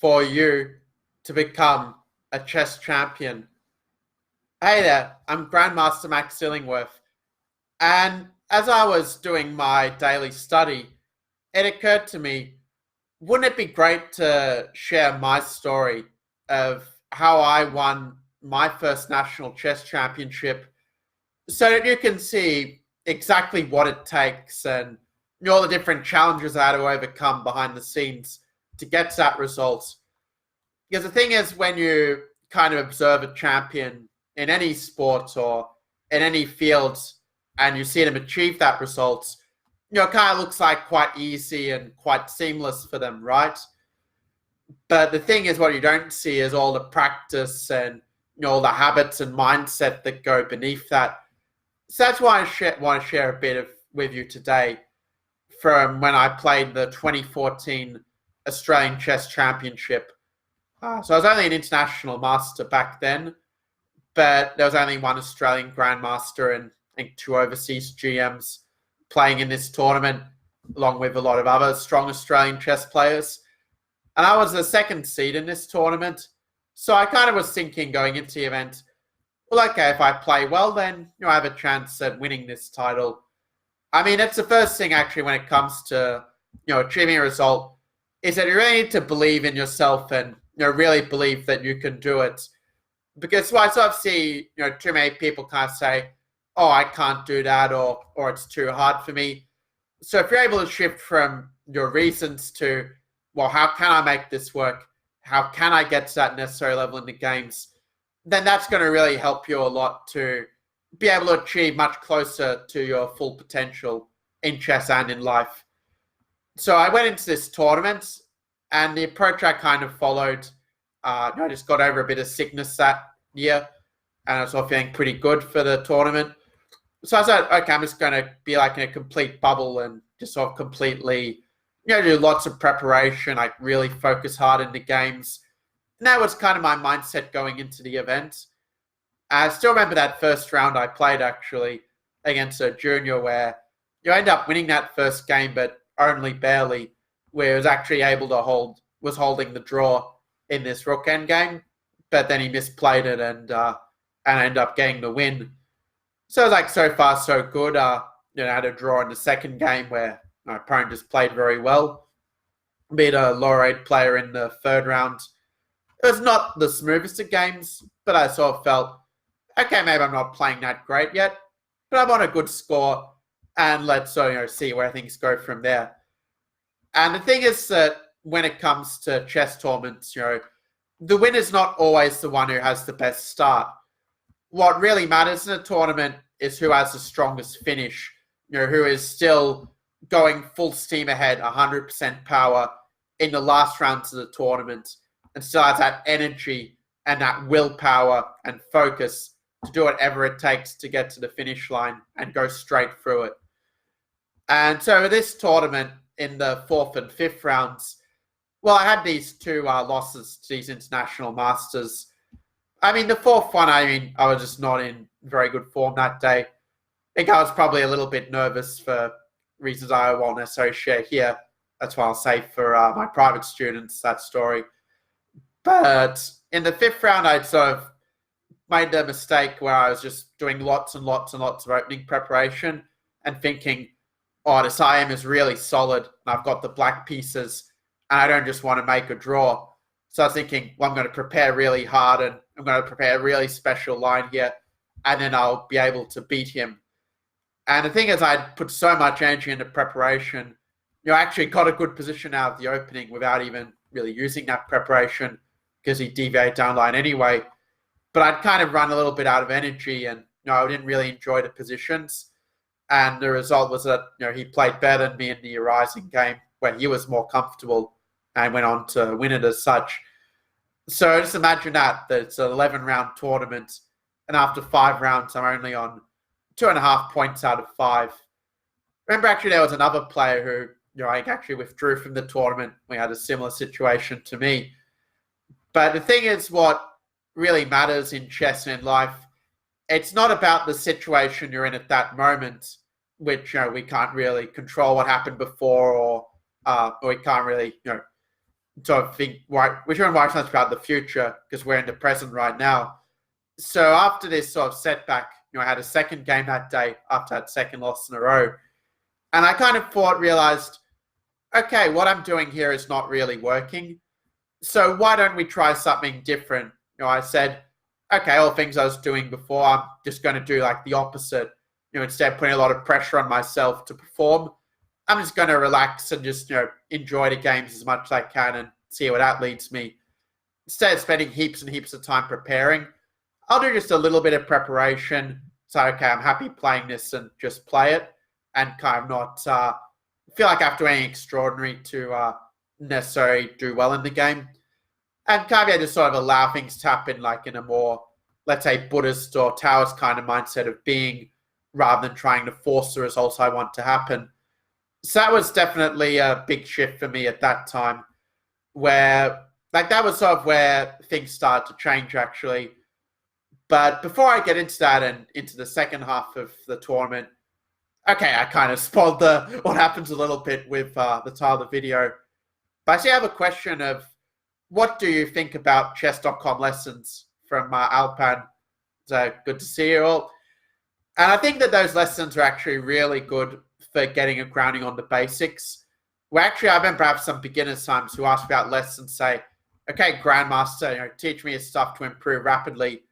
for you to become a chess champion? Hey there, I'm Grandmaster Max Illingworth, and as I was doing my daily study, it occurred to me, wouldn't it be great to share my story of how I won my first national chess championship so that you can see exactly what it takes and all the different challenges I had to overcome behind the scenes to get to that result. Because the thing is, when you kind of observe a champion in any sport or in any field and you see them achieve that result, it kind of looks like quite easy and quite seamless for them, right? But the thing is, what you don't see is all the practice and all the habits and mindset that go beneath that. So that's why I want to share a bit with you today from when I played the 2014 Australian Chess Championship. So I was only an international master back then, but there was only one Australian Grandmaster and I think two overseas GMs playing in this tournament, along with a lot of other strong Australian chess players. And I was the second seed in this tournament. So I kind of was thinking going into the event, well, okay, if I play well, then I have a chance at winning this title. I mean, it's the first thing actually when it comes to achieving a result, is that you really need to believe in yourself and really believe that you can do it. Because I sort of see too many people kind of say, oh, I can't do that, or it's too hard for me. So if you're able to shift from your reasons to, well, how can I make this work? How can I get to that necessary level in the games? Then that's going to really help you a lot to be able to achieve much closer to your full potential in chess and in life. So I went into this tournament, and the approach I kind of followed, I just got over a bit of sickness that year, and I was all feeling pretty good for the tournament. So I said, okay, I'm just going to be like in a complete bubble and just sort of completely, do lots of preparation, like really focus hard in the games. And that was kind of my mindset going into the event. I still remember that first round I played actually against a junior where you end up winning that first game, but only barely, where he was actually able to holding the draw in this rook endgame, but then he misplayed it and ended up getting the win. So it was like so far so good. I had a draw in the second game where my opponent just played very well. Beat a lower-rated player in the third round. It was not the smoothest of games, but I sort of felt, okay, maybe I'm not playing that great yet, but I'm on a good score, and let's see where things go from there. And the thing is that when it comes to chess tournaments, the winner's not always the one who has the best start. What really matters in a tournament is who has the strongest finish, who is still going full steam ahead, 100% power in the last rounds of the tournament, and still has that energy and that willpower and focus to do whatever it takes to get to the finish line and go straight through it. And so this tournament in the fourth and fifth rounds, well, I had these two losses to these international masters. I mean, the fourth one, I was just not in very good form that day. I think I was probably a little bit nervous for reasons I won't necessarily share here. That's why I'll save for my private students, that story. But in the fifth round, I'd sort of made the mistake where I was just doing lots and lots and lots of opening preparation and thinking, oh, this IM is really solid and I've got the black pieces and I don't just want to make a draw. So I was thinking, well, I'm going to prepare really hard and I'm going to prepare a really special line here and then I'll be able to beat him. And the thing is, I'd put so much energy into preparation, I actually got a good position out of the opening without even really using that preparation because he deviated down line anyway. But I'd kind of run a little bit out of energy and I didn't really enjoy the positions. And the result was that he played better than me in the Rising game when he was more comfortable and went on to win it as such. So just imagine that it's an 11-round tournament, and after 5 rounds, I'm only on 2.5 points out of 5. Remember, actually, there was another player who I actually withdrew from the tournament. We had a similar situation to me. But the thing is, what really matters in chess and in life, it's not about the situation you're in at that moment, which we can't really control what happened before, or we can't really sort of think, we shouldn't worry so much about the future because we're in the present right now. So after this sort of setback, I had a second game that day after that second loss in a row. And I kind of realized, okay, what I'm doing here is not really working. So why don't we try something different? I said, okay, all things I was doing before, I'm just going to do like the opposite. Instead of putting a lot of pressure on myself to perform, I'm just going to relax and just, enjoy the games as much as I can and see where that leads me. Instead of spending heaps and heaps of time preparing, I'll do just a little bit of preparation. So, okay, I'm happy playing this and just play it and kind of not feel like I have to do anything extraordinary to necessarily do well in the game. And kind of just sort of allow things to happen like in a more, let's say, Buddhist or Taoist kind of mindset of being rather than trying to force the results I want to happen. So that was definitely a big shift for me at that time where, like, that was sort of where things started to change, actually. But before I get into that and into the second half of the tournament, okay, I kind of spoiled what happens a little bit with the title of the video. But I actually have a question of, what do you think about chess.com lessons from Alpan? So good to see you all. And I think that those lessons are actually really good for getting a grounding on the basics. Well, actually, I remember I have some beginners times who ask about lessons, say, okay, Grandmaster, teach me your stuff to improve rapidly.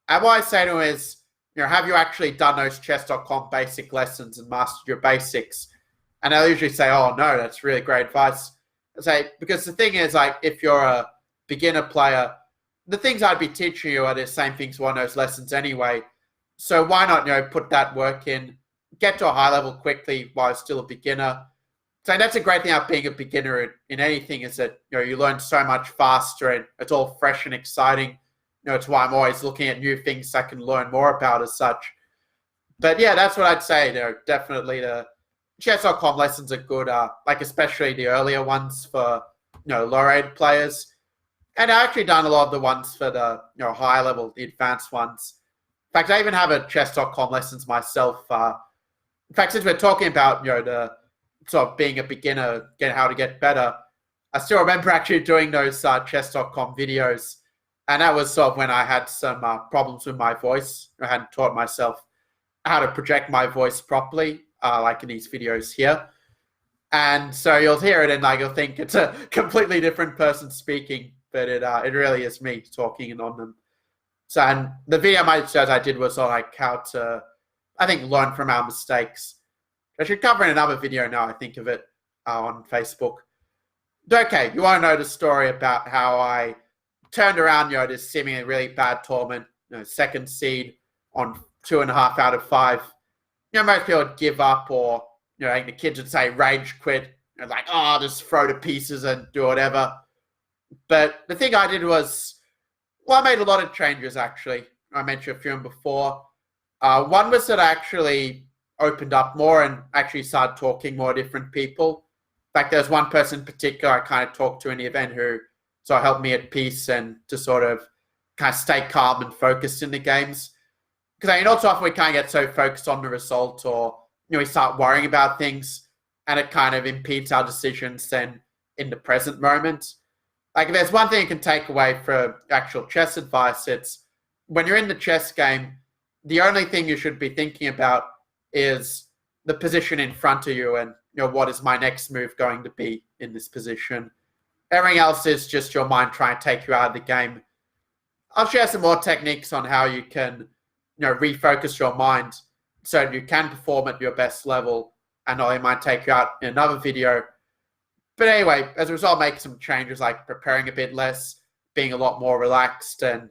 And what I say to them is, have you actually done those chess.com basic lessons and mastered your basics? And they'll usually say, oh, no, that's really great advice. I say, because the thing is, like, if you're a beginner player, the things I'd be teaching you are the same things on those lessons anyway. So why not, put that work in, get to a high level quickly while you're still a beginner. So that's a great thing about being a beginner in anything is that, you learn so much faster and it's all fresh and exciting. It's why I'm always looking at new things I can learn more about as such. But yeah, that's what I'd say. Definitely the chess.com lessons are good, like especially the earlier ones for, lower-rated players. And I've actually done a lot of the ones for the, higher level, the advanced ones. In fact, I even have a chess.com lessons myself. In fact, since we're talking about, the sort of being a beginner, how to get better, I still remember actually doing those chess.com videos. And that was sort of when I had some problems with my voice. I hadn't taught myself how to project my voice properly, like in these videos here. And so you'll hear it and you'll think it's a completely different person speaking, but it really is me talking on them. So, and the video I did was on like how to, I think, learn from our mistakes. I should cover in another video now I think of it on Facebook. But okay, you want to know the story about how I turned around, this seemingly really bad tournament, second seed on 2.5 out of 5. Most people would give up or, like the kids would say rage quit, like, oh, just throw to pieces and do whatever. But the thing I did was, well, I made a lot of changes, actually. I mentioned a few of them before. One was that I actually opened up more and actually started talking more to different people. In fact, there's one person in particular I kind of talked to in the event who sort of helped me at peace and to sort of kind of stay calm and focused in the games. Because not so often we kind of get so focused on the result or, we start worrying about things and it kind of impedes our decisions then in the present moment. Like if there's one thing you can take away from actual chess advice, it's when you're in the chess game, the only thing you should be thinking about is the position in front of you and, what is my next move going to be in this position. Everything else is just your mind trying to take you out of the game. I'll share some more techniques on how you can, refocus your mind so that you can perform at your best level, and I might take you out in another video. But anyway, as a result, make some changes like preparing a bit less, being a lot more relaxed and,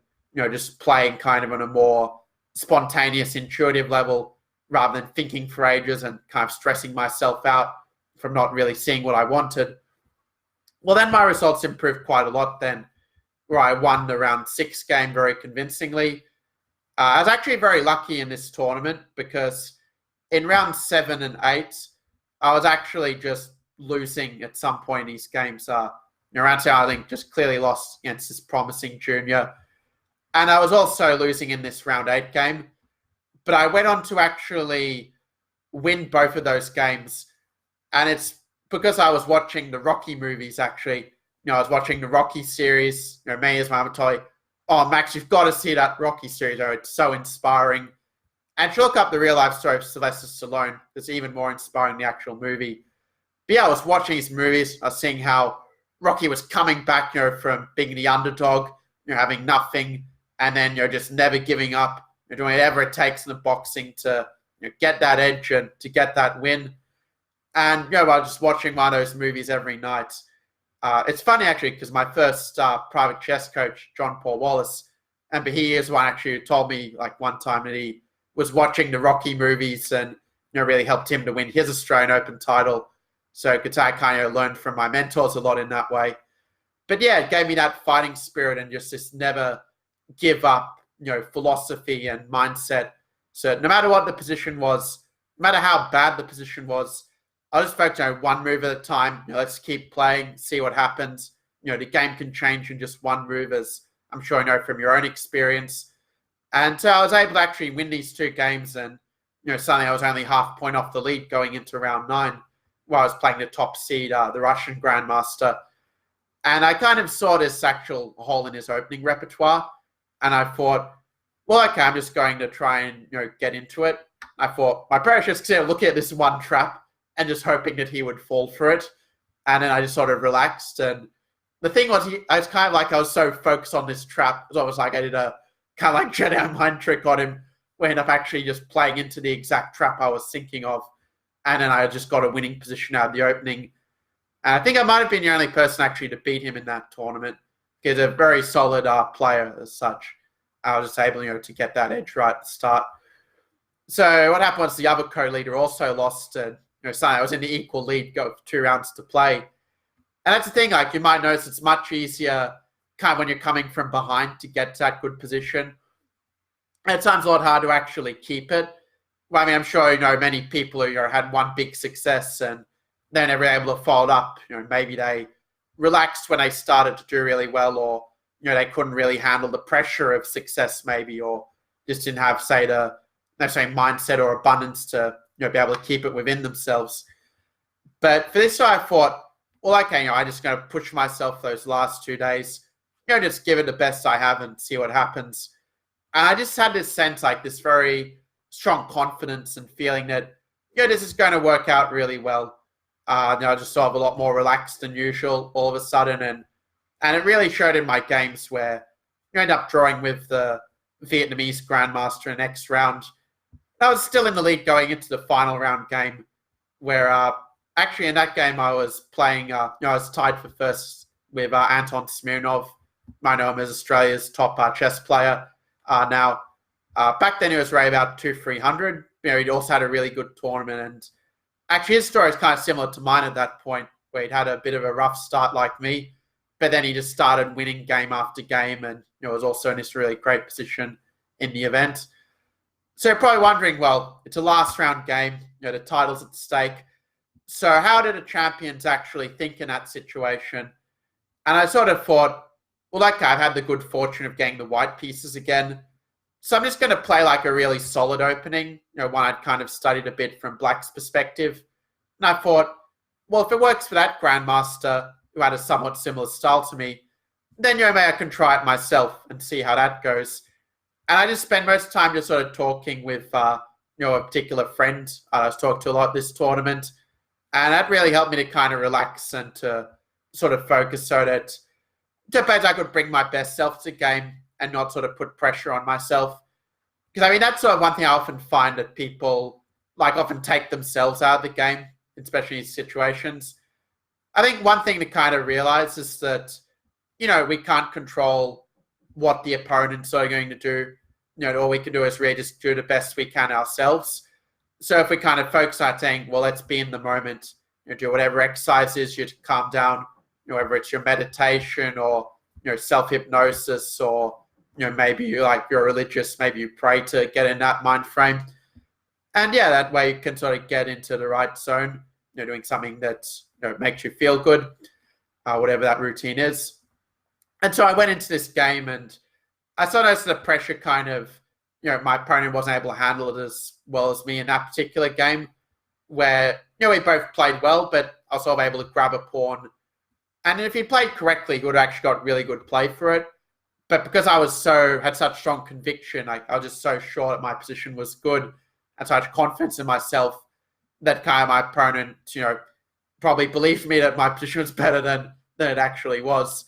just playing kind of on a more spontaneous, intuitive level rather than thinking for ages and kind of stressing myself out from not really seeing what I wanted. Well, then my results improved quite a lot then, where I won the round 6 game very convincingly. I was actually very lucky in this tournament because in round 7 and 8, I was actually just losing at some point in these games. Round 7, I think, just clearly lost against this promising junior. And I was also losing in this round 8 game. But I went on to actually win both of those games. And it's because I was watching the Rocky movies, actually. I was watching the Rocky series. Me as my mum told me, "Oh, Max, you've got to see that Rocky series. It's so inspiring." And to look up the real life story of Sylvester Stallone, it's even more inspiring than the actual movie. But yeah, I was watching these movies. I was seeing how Rocky was coming back, from being the underdog, having nothing, and then just never giving up, doing whatever it takes in the boxing to get that edge and to get that win. And I was just watching one of those movies every night. It's funny actually because my first private chess coach, John Paul Wallace, and he is one actually who told me like one time that he was watching the Rocky movies and really helped him to win his Australian Open title. So I kind of learned from my mentors a lot in that way. But yeah, it gave me that fighting spirit and just this never give up, philosophy and mindset. So no matter what the position was, no matter how bad the position was, I just focused on one move at a time. Let's keep playing, see what happens. The game can change in just one move, as I'm sure you know from your own experience. And so I was able to actually win these 2 games, and suddenly I was only half point off the lead going into round 9, while I was playing the top seed, the Russian Grandmaster. And I kind of saw this actual hole in his opening repertoire, and I thought, well, okay, I'm just going to try and get into it. I thought my precious just look at this one trap and just hoping that he would fall for it. And then I just sort of relaxed. And the thing was, I was kind of like, I was so focused on this trap. It was almost like I did a kind of like Jedi mind trick on him. We ended up actually just playing into the exact trap I was thinking of. And then I just got a winning position out of the opening. And I think I might have been the only person actually to beat him in that tournament. He's a very solid player as such. I was just able to get that edge right at the start. So what happened was the other co-leader also lost. I was in the equal lead, got 2 rounds to play. And that's the thing, like you might notice it's much easier kind of when you're coming from behind to get to that good position. And at times a lot harder to actually keep it. Well, I mean, I'm sure, many people who had one big success and then they were able to follow up. Maybe they relaxed when they started to do really well, or, they couldn't really handle the pressure of success maybe, or just didn't have, say, the mindset or abundance to, be able to keep it within themselves. But for this, I thought, well, okay, I'm just going to push myself those last 2 days, just give it the best I have and see what happens. And I just had this sense, like this very strong confidence and feeling that, this is going to work out really well. I just sort of a lot more relaxed than usual all of a sudden. And it really showed in my games where you end up drawing with the Vietnamese Grandmaster in the next round. I was still in the lead going into the final round game where actually in that game I was playing, I was tied for first with Anton Smirnov. I know him as Australia's top chess player now. Back then he was right about 2,300. He also had a really good tournament, and actually his story is kind of similar to mine at that point, where he'd had a bit of a rough start like me, but then he just started winning game after game and was also in this really great position in the event. So you're probably wondering, well, it's a last round game, the title's at stake. So how did the champions actually think in that situation? And I sort of thought, well, okay, I've had the good fortune of getting the white pieces again. So I'm just going to play like a really solid opening, one I'd kind of studied a bit from Black's perspective. And I thought, well, if it works for that Grandmaster who had a somewhat similar style to me, then maybe I can try it myself and see how that goes. And I just spend most of the time just sort of talking with, a particular friend I was talking to a lot this tournament. And that really helped me to kind of relax and to sort of focus so that I could bring my best self to the game and not sort of put pressure on myself. Because, I mean, that's sort of one thing I often find that people often take themselves out of the game, especially in situations. I think one thing to kind of realize is that, we can't control what the opponents are going to do. All we can do is really just do the best we can ourselves. So if we kind of focus on saying, well, let's be in the moment, do whatever exercises you to calm down, whether it's your meditation or, self-hypnosis, or, maybe you're religious, maybe you pray to get in that mind frame. And yeah, that way you can sort of get into the right zone, doing something that makes you feel good, whatever that routine is. And so I went into this game and I saw most of the pressure kind of, my opponent wasn't able to handle it as well as me in that particular game, where, we both played well, but I was sort of able to grab a pawn And if he played correctly, he would have actually got really good play for it. But because I had such strong conviction, I was just so sure that my position was good and such confidence in myself that kind of my opponent, probably believed me that my position was better than it actually was.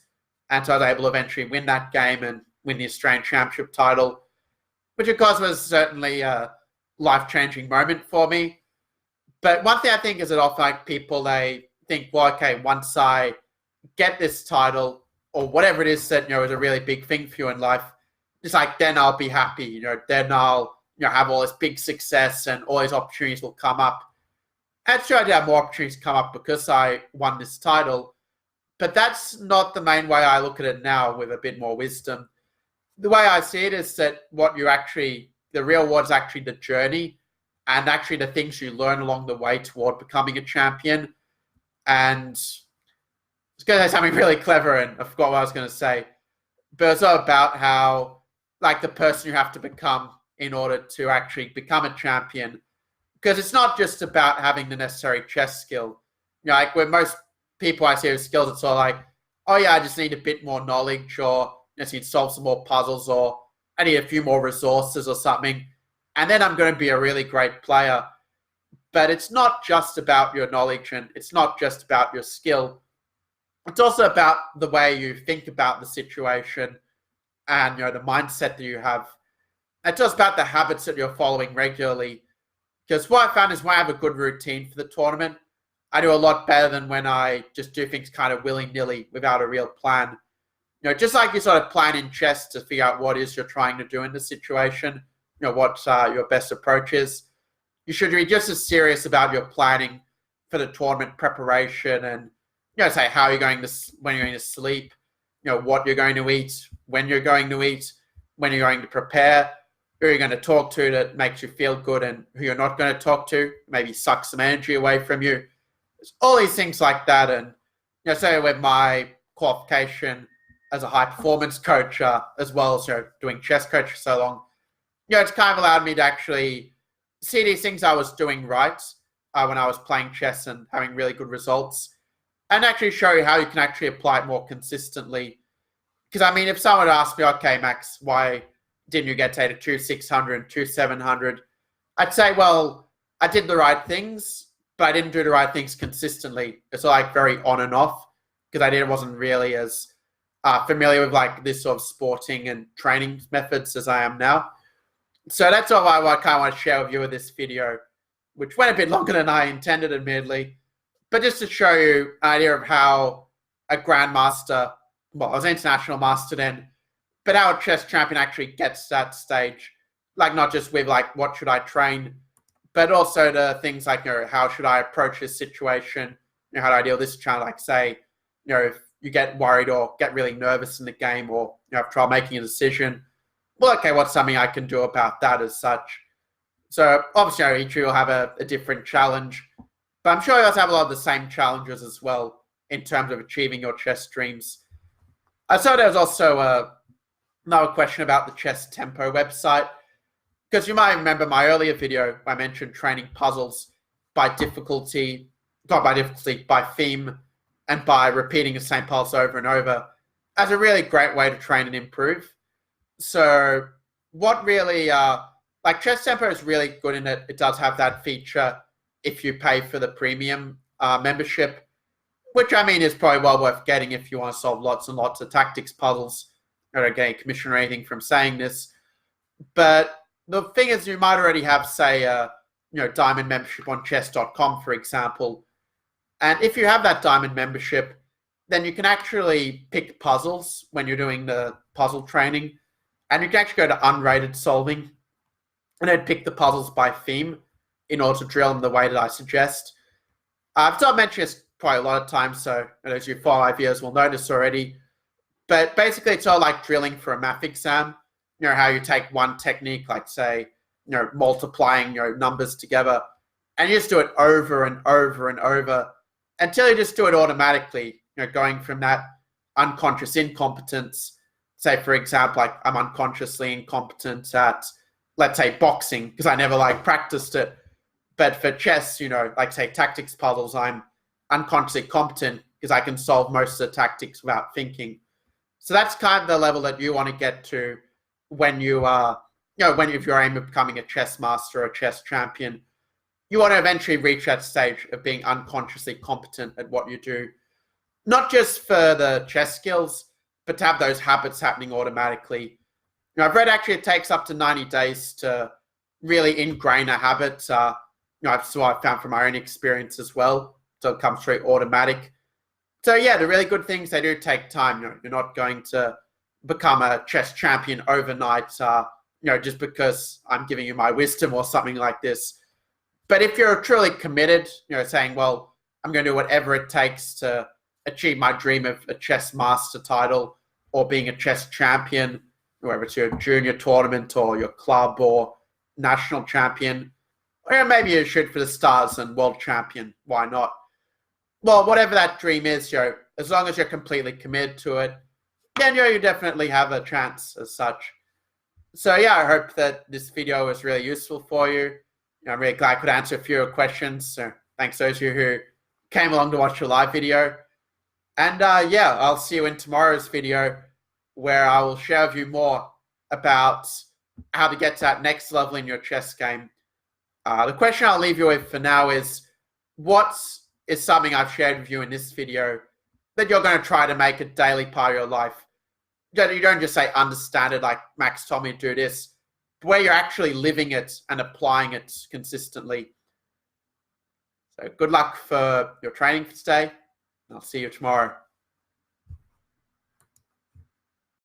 And so I was able to eventually win that game and win the Australian Championship title, which of course was certainly a life-changing moment for me. But one thing I think is that often people, they think, well, okay, once I get this title or whatever it is that, is a really big thing for you in life, it's like, then I'll be happy, then I'll, have all this big success and all these opportunities will come up. And sure, I did have more opportunities come up because I won this title, but that's not the main way I look at it now with a bit more wisdom. The way I see it is that the real reward is actually the journey and actually the things you learn along the way toward becoming a champion. And I was going to say something really clever and I forgot what I was going to say, but it's all about how, like, the person you have to become in order to actually become a champion. Because it's not just about having the necessary chess skill. Like with most people I see with skills, it's all like, oh yeah, I just need a bit more knowledge, or I just need to solve some more puzzles, or I need a few more resources or something, and then I'm going to be a really great player. But it's not just about your knowledge and it's not just about your skill. It's also about the way you think about the situation and the mindset that you have. It's just about the habits that you're following regularly. Because what I found is when I have a good routine for the tournament, I do a lot better than when I just do things kind of willy-nilly without a real plan. Just like you sort of plan in chess to figure out what it is you're trying to do in the situation, what your best approach is. You should be just as serious about your planning for the tournament preparation and, say how you're going to, when you're going to sleep, what you're going to eat, when you're going to eat, when you're going to prepare, who you're going to talk to that makes you feel good and who you're not going to talk to, maybe suck some energy away from you. There's all these things like that. And, say with my qualification as a high performance coach, as well as, doing chess coach for so long, it's kind of allowed me to actually see these things I was doing right when I was playing chess and having really good results, and actually show you how you can actually apply it more consistently. Because, I mean, if someone asked me, okay, Max, why didn't you get to 2,600, 2,700? I'd say, well, I did the right things, but I didn't do the right things consistently. It's like very on and off, because I wasn't really as familiar with like this sort of sporting and training methods as I am now. So that's all I kind of want to share with you with this video, which went a bit longer than I intended, admittedly, but just to show you an idea of how a grandmaster, well, I was an international master then, but how a chess champion actually gets to that stage, like not just with like what should I train, but also the things like, how should I approach this situation? How do I deal with this challenge? Like say, if you get worried or get really nervous in the game or have trouble making a decision, well, okay, what's something I can do about that as such? So obviously, each of you will have a different challenge, but I'm sure you also have a lot of the same challenges as well in terms of achieving your chess dreams. I saw there was also another question about the Chess Tempo website, because you might remember my earlier video, I mentioned training puzzles by difficulty, not by difficulty, by theme, and by repeating the same puzzle over and over as a really great way to train and improve. So what really, like Chess Tempo is really good in it. It does have that feature if you pay for the premium membership, which I mean is probably well worth getting if you want to solve lots and lots of tactics puzzles. I don't get any commission or anything from saying this. But the thing is, you might already have, say, Diamond membership on chess.com, for example. And if you have that Diamond membership, then you can actually pick puzzles when you're doing the puzzle training. And you can actually go to unrated solving and then pick the puzzles by theme in order to drill them the way that I suggest. I've mentioned this probably a lot of times, so as you follow my videos will notice already. But basically, it's all like drilling for a math exam. How you take one technique, like say, multiplying numbers together, and you just do it over and over and over until you just do it automatically. Going from that unconscious incompetence. Say, for example, like I'm unconsciously incompetent at, let's say, boxing because I never practiced it. But for chess, like say tactics puzzles, I'm unconsciously competent because I can solve most of the tactics without thinking. So that's kind of the level that you want to get to when you are, if you're aiming at becoming a chess master or a chess champion. You want to eventually reach that stage of being unconsciously competent at what you do. Not just for the chess skills, but to have those habits happening automatically. I've read actually it takes up to 90 days to really ingrain a habit. That's what I found from my own experience as well. So it comes through automatic. So yeah, the really good things, they do take time. You're not going to become a chess champion overnight, just because I'm giving you my wisdom or something like this. But if you're truly committed, saying, well, I'm going to do whatever it takes to achieve my dream of a chess master title or being a chess champion, whether it's your junior tournament or your club or national champion, or maybe you shoot for the stars and world champion, why not? Well, whatever that dream is, as long as you're completely committed to it, then you definitely have a chance as such. So yeah, I hope that this video was really useful for you. I'm really glad I could answer a few of your questions. So thanks to those of you who came along to watch the live video. And yeah, I'll see you in tomorrow's video where I will share with you more about how to get to that next level in your chess game. The question I'll leave you with for now is, what is something I've shared with you in this video that you're going to try to make a daily part of your life? You don't just say understand it like Max told me to do this, but where you're actually living it and applying it consistently. So good luck for your training for today. I'll see you tomorrow.